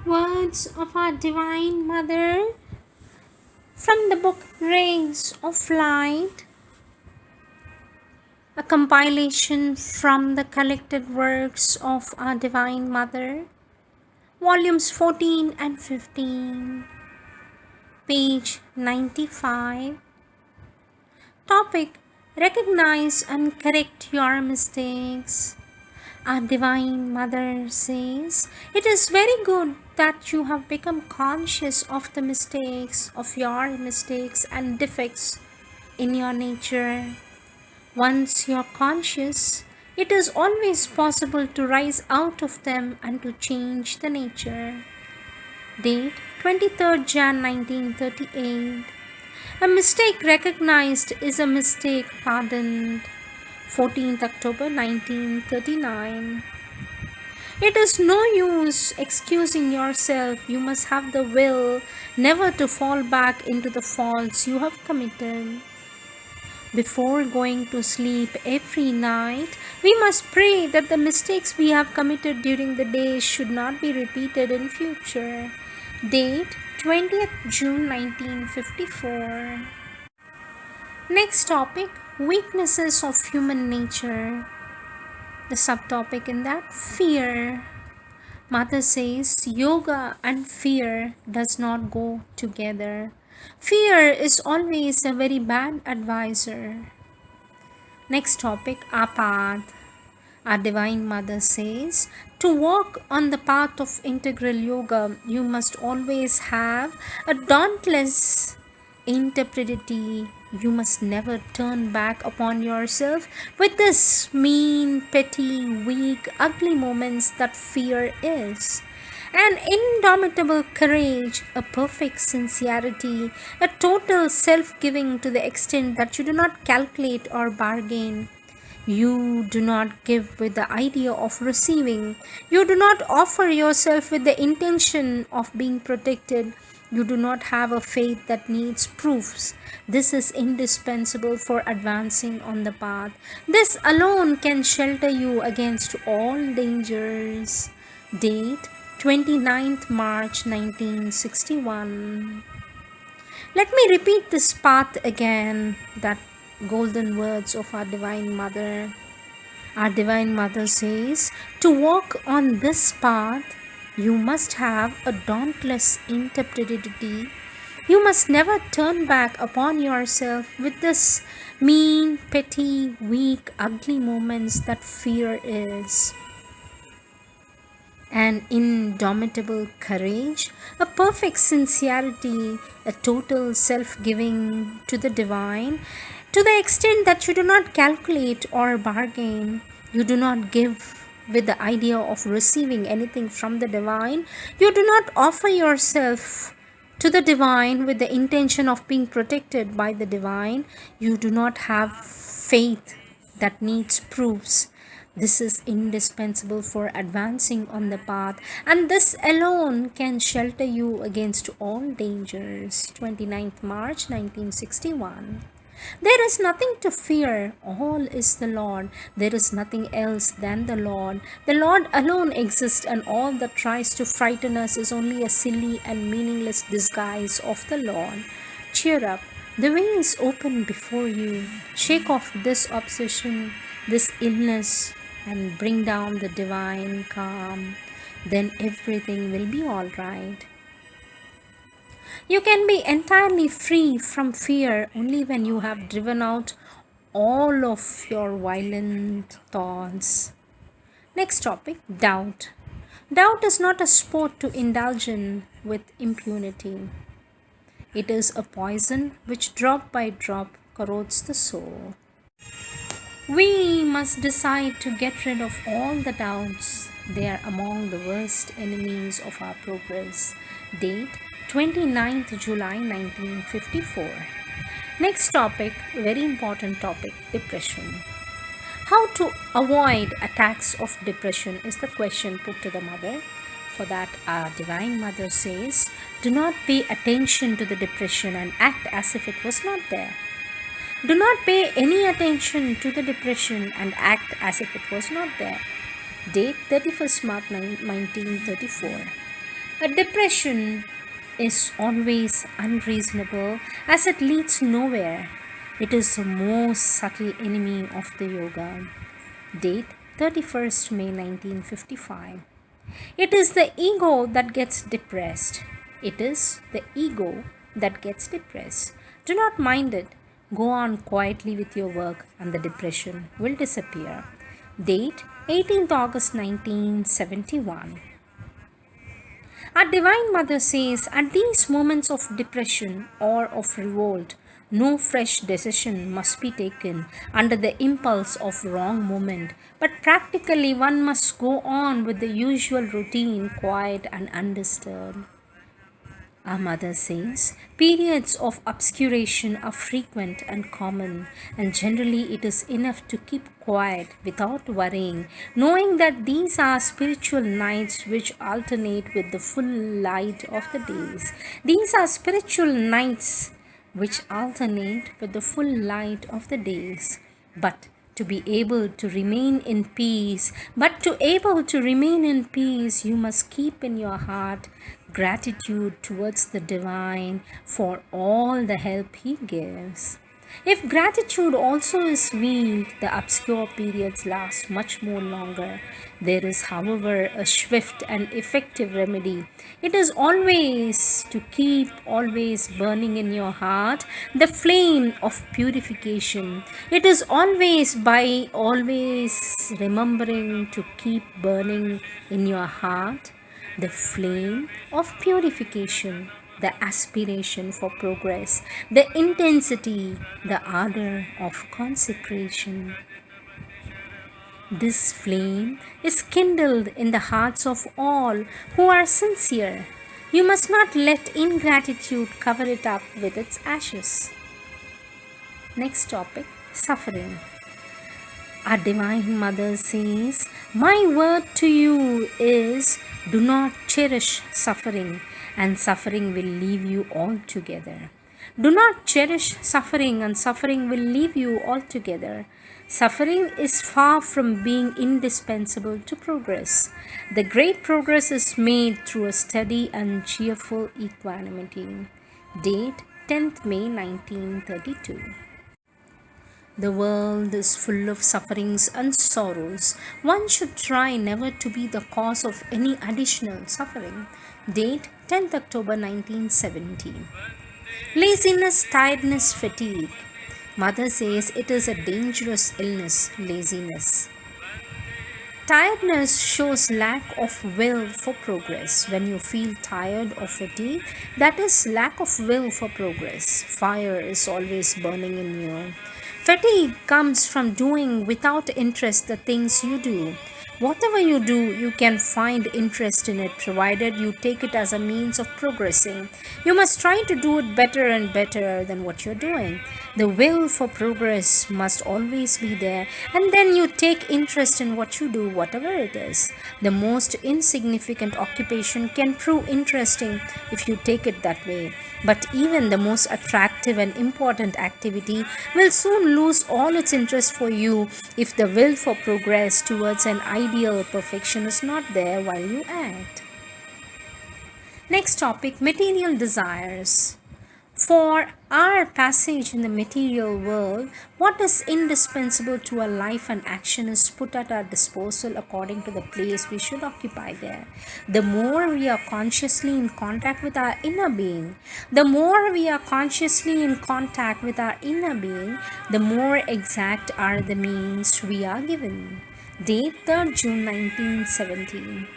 Words of our Divine Mother from the book Rays of Light, a compilation from the collected works of our Divine Mother, volumes 14 and 15, page 95. Topic: Recognize and correct your mistakes. Our Divine Mother says, it is very good that you have become conscious of the mistakes, of your mistakes and defects in your nature. Once you are conscious, it is always possible to rise out of them and to change the nature. Date 23rd Jan 1938. A mistake recognized is a mistake pardoned. 14th October 1939. It is no use excusing yourself. You must have the will never to fall back into the faults you have committed. Before going to sleep every night, we must pray that the mistakes we have committed during the day should not be repeated in future. Date 20th June 1954. Next topic: weaknesses of human nature. The subtopic in that: fear. Mother says yoga and fear does not go together. Fear is always a very bad advisor. Next topic: our path. Our Divine Mother says to walk on the path of integral yoga, you must always have a dauntless intrepidity. You must never turn back upon yourself with this mean, petty, weak, ugly moments that fear is. An indomitable courage, a perfect sincerity, a total self-giving to the extent that you do not calculate or bargain. You do not give with the idea of receiving. You do not offer yourself with the intention of being protected. You do not have a faith that needs proofs. This is indispensable for advancing on the path. This alone can shelter you against all dangers. Date 29th March 1961. Let me repeat this path again, that golden words of our Divine Mother. Our Divine Mother says, to walk on this path, you must have a dauntless intrepidity. You must never turn back upon yourself with this mean, petty, weak, ugly moments that fear is. An indomitable courage, a perfect sincerity, a total self-giving to the divine, to the extent that you do not calculate or bargain. You do not give with the idea of receiving anything from the divine. You do not offer yourself to the divine with the intention of being protected by the divine. You do not have faith that needs proofs. This is indispensable for advancing on the path, and this alone can shelter you against all dangers. 29th March 1961. There is nothing to fear. All is the Lord. There is nothing else than the Lord. The Lord alone exists, and all that tries to frighten us is only a silly and meaningless disguise of the Lord. Cheer up. The way is open before you. Shake off this obsession, this illness, and bring down the divine calm. Then everything will be all right. You can be entirely free from fear only when you have driven out all of your violent thoughts. Next topic: doubt. Doubt is not a sport to indulge in with impunity. It is a poison which drop by drop corrodes the soul. We must decide to get rid of all the doubts. They are among the worst enemies of our progress. Date 29th July 1954. Next topic, very important topic: depression. How to avoid attacks of depression is the question put to the mother. For that, our Divine Mother says, do not pay attention to the depression and act as if it was not there. Do not pay any attention to the depression and act as if it was not there. Date 31st March 1934. A depression is always unreasonable as it leads nowhere. It is the most subtle enemy of the yoga. Date 31st May 1955. It is the ego that gets depressed. It is the ego that gets depressed. Do not mind it. Go on quietly with your work and the depression will disappear. Date 18th August 1971. Our Divine Mother says, at these moments of depression or of revolt, no fresh decision must be taken under the impulse of wrong moment, but practically one must go on with the usual routine, quiet and undisturbed. Our mother says, periods of obscuration are frequent and common, and generally it is enough to keep quiet without worrying, knowing that these are spiritual nights which alternate with the full light of the days. These are spiritual nights which alternate with the full light of the days. But to be able to remain in peace, you must keep in your heart gratitude towards the divine for all the help he gives. If gratitude also is weak, the obscure periods last much more longer. There is, however, a swift and effective remedy. It is always to keep always burning in your heart the flame of purification. It is always by always remembering to keep burning in your heart the flame of purification, the aspiration for progress, the intensity, the ardor of consecration. This flame is kindled in the hearts of all who are sincere. You must not let ingratitude cover it up with its ashes. Next topic, suffering. Our Divine Mother says, my word to you is, do not cherish suffering, and suffering will leave you altogether. Do not cherish suffering, and suffering will leave you altogether. Suffering is far from being indispensable to progress. The great progress is made through a steady and cheerful equanimity. Date 10th May 1932. The world is full of sufferings and sorrows. One should try never to be the cause of any additional suffering. Date 10th October 1970. Laziness, tiredness, fatigue. Mother says it is a dangerous illness, laziness. Tiredness shows lack of will for progress. When you feel tired or fatigued, that is lack of will for progress. Fire is always burning in you. Fatigue comes from doing without interest the things you do. Whatever you do, you can find interest in it provided you take it as a means of progressing. You must try to do it better and better than what you're doing. The will for progress must always be there, and then you take interest in what you do, whatever it is. The most insignificant occupation can prove interesting if you take it that way. But even the most attractive and important activity will soon lose all its interest for you if the will for progress towards an ideal perfection is not there while you act. Next topic, material desires. For our passage in the material world, what is indispensable to our life and action is put at our disposal according to the place we should occupy there. The more we are consciously in contact with our inner being, the more exact are the means we are given. Date 3rd June 1917.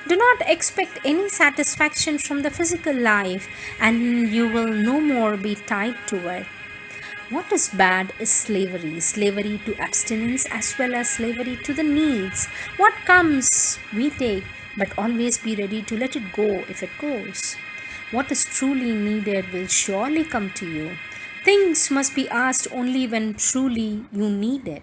Do not expect any satisfaction from the physical life, and you will no more be tied to it. What is bad is slavery to abstinence as well as slavery to the needs. What comes, we take, but always be ready to let it go if it goes. What is truly needed will surely come to you. Things must be asked only when truly you need it.